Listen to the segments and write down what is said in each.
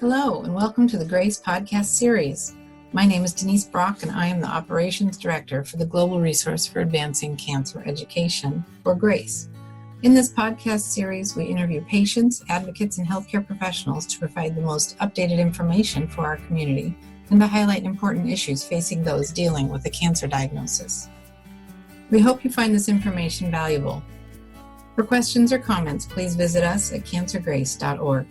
Hello, and welcome to the GRACE podcast series. My name is Denise Brock, and I am the Operations Director for the Global Resource for Advancing Cancer Education, or GRACE. In this podcast series, we interview patients, advocates, and healthcare professionals to provide the most updated information for our community and to highlight important issues facing those dealing with a cancer diagnosis. We hope you find this information valuable. For questions or comments, please visit us at cancergrace.org.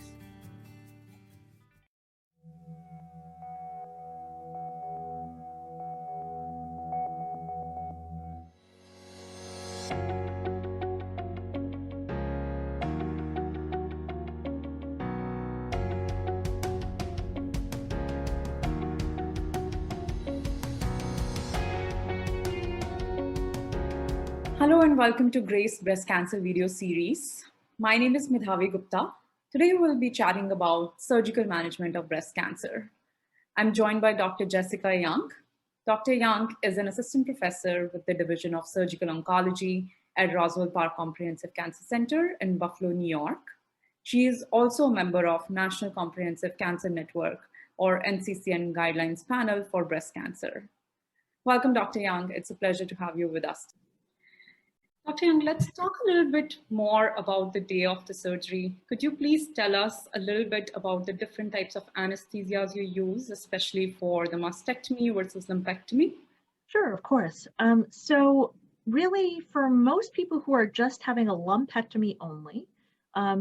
Hello and welcome to GRACE Breast Cancer video series. My name is Medhavi Gupta. Today we'll be chatting about surgical management of breast cancer. I'm joined by Dr. Jessica Young. Dr. Young is an assistant professor with the Division of Surgical Oncology at Roswell Park Comprehensive Cancer Center in Buffalo, New York. She is also a member of National Comprehensive Cancer Network, or NCCN Guidelines Panel for Breast Cancer. Welcome, Dr. Young. It's a pleasure to have you with us. Dr. Young, let's talk a little bit more about the day of the surgery. Could you please tell us a little bit about the different types of anesthesias you use, especially for the mastectomy versus lumpectomy? Sure, of course. So really, for most people who are just having a lumpectomy only,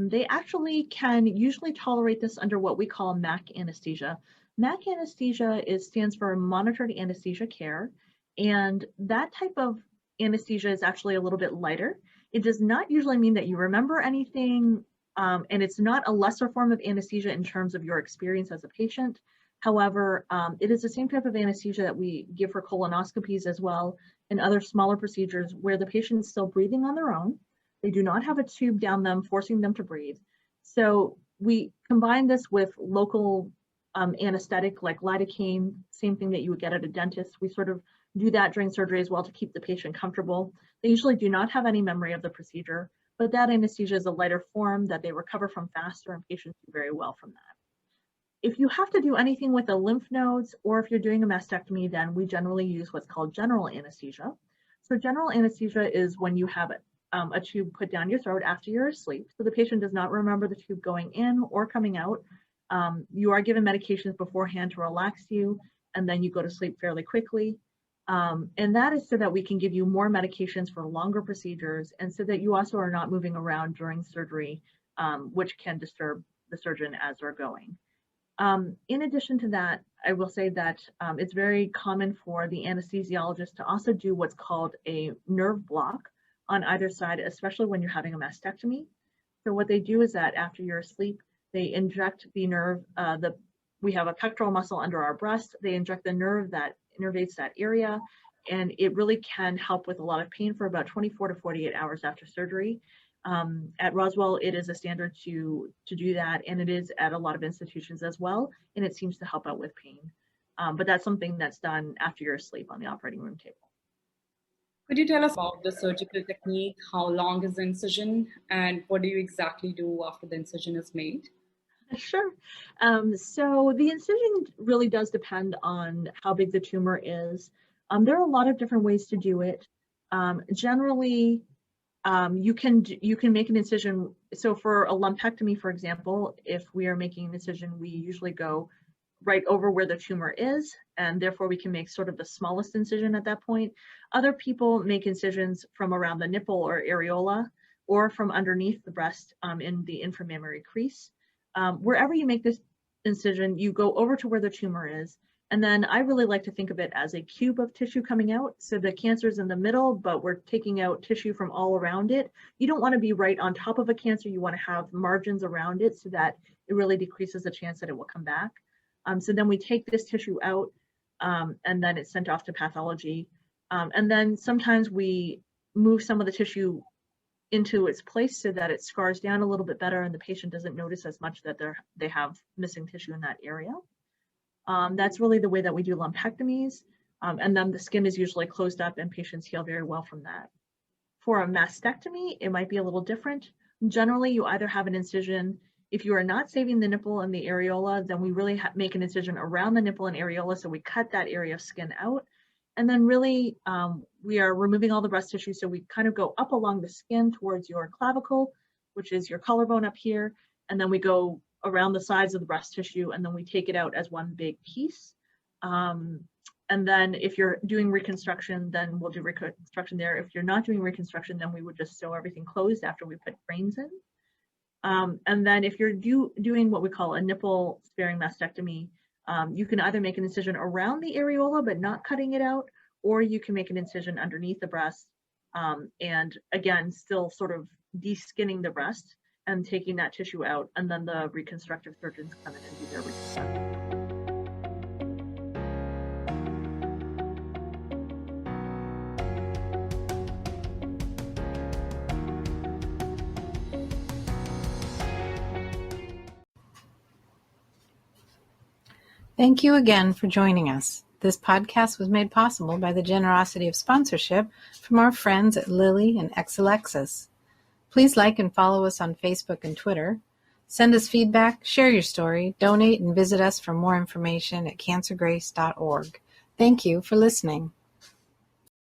they actually can usually tolerate this under what we call MAC anesthesia. MAC anesthesia stands for monitored anesthesia care, and that type of anesthesia is actually a little bit lighter. It does not usually mean that you remember anything, and it's not a lesser form of anesthesia in terms of your experience as a patient. However, it is the same type of anesthesia that we give for colonoscopies as well and other smaller procedures where the patient is still breathing on their own. They do not have a tube down them forcing them to breathe. So we combine this with local anesthetic like lidocaine, same thing that you would get at a dentist. We sort of do that during surgery as well to keep the patient comfortable. They usually do not have any memory of the procedure, but that anesthesia is a lighter form that they recover from faster, and patients do very well from that. If you have to do anything with the lymph nodes, or if you're doing a mastectomy, then we generally use what's called general anesthesia. So general anesthesia is when you have a tube put down your throat after you're asleep. So the patient does not remember the tube going in or coming out. You are given medications beforehand to relax you, and then you go to sleep fairly quickly. And that is so that we can give you more medications for longer procedures, and so that you also are not moving around during surgery, which can disturb the surgeon as they're going. In addition to that, I will say that it's very common for the anesthesiologist to also do what's called a nerve block on either side, especially when you're having a mastectomy. So what they do is that after you're asleep, they inject the nerve, we have a pectoral muscle under our breast, they inject the nerve that innervates that area, and it really can help with a lot of pain for about 24 to 48 hours after surgery. At Roswell, it is a standard to do that, and it is at a lot of institutions as well, and it seems to help out with pain. But that's something that's done after you're asleep on the operating room table. Could you tell us about the surgical technique? How long is the incision, and what do you exactly do after the incision is made? Sure. So the incision really does depend on how big the tumor is. There are a lot of different ways to do it. Generally, you can make an incision. So for a lumpectomy, for example, if we are making an incision, we usually go right over where the tumor is, and therefore we can make sort of the smallest incision at that point. Other people make incisions from around the nipple or areola, or from underneath the breast in the inframammary crease. Wherever you make this incision, you go over to where the tumor is. And then I really like to think of it as a cube of tissue coming out. So the cancer is in the middle, but we're taking out tissue from all around it. You don't want to be right on top of a cancer. You want to have margins around it so that it really decreases the chance that it will come back. So then we take this tissue out, and then it's sent off to pathology. And then sometimes we move some of the tissue into its place so that it scars down a little bit better and the patient doesn't notice as much that they have missing tissue in that area. That's really the way that we do lumpectomies. And then the skin is usually closed up and patients heal very well from that. For a mastectomy, it might be a little different. Generally, you either have an incision If you are not saving the nipple and the areola, then we really make an incision around the nipple and areola, so we cut that area of skin out. And then really, we are removing all the breast tissue, so we kind of go up along the skin towards your clavicle, which is your collarbone up here, and then we go around the sides of the breast tissue, and then we take it out as one big piece. And then if you're doing reconstruction, then we'll do reconstruction there. If you're not doing reconstruction, then we would just sew everything closed after we put brains in. And then if you're doing what we call a nipple sparing mastectomy, you can either make an incision around the areola but not cutting it out, or you can make an incision underneath the breast, and again, still sort of de-skinning the breast and taking that tissue out, and then the reconstructive surgeons come in and do their reconstruction. Thank you again for joining us. This podcast was made possible by the generosity of sponsorship from our friends at Lilly and Exelexis. Please like and follow us on Facebook and Twitter. Send us feedback, share your story, donate, and visit us for more information at cancergrace.org. Thank you for listening.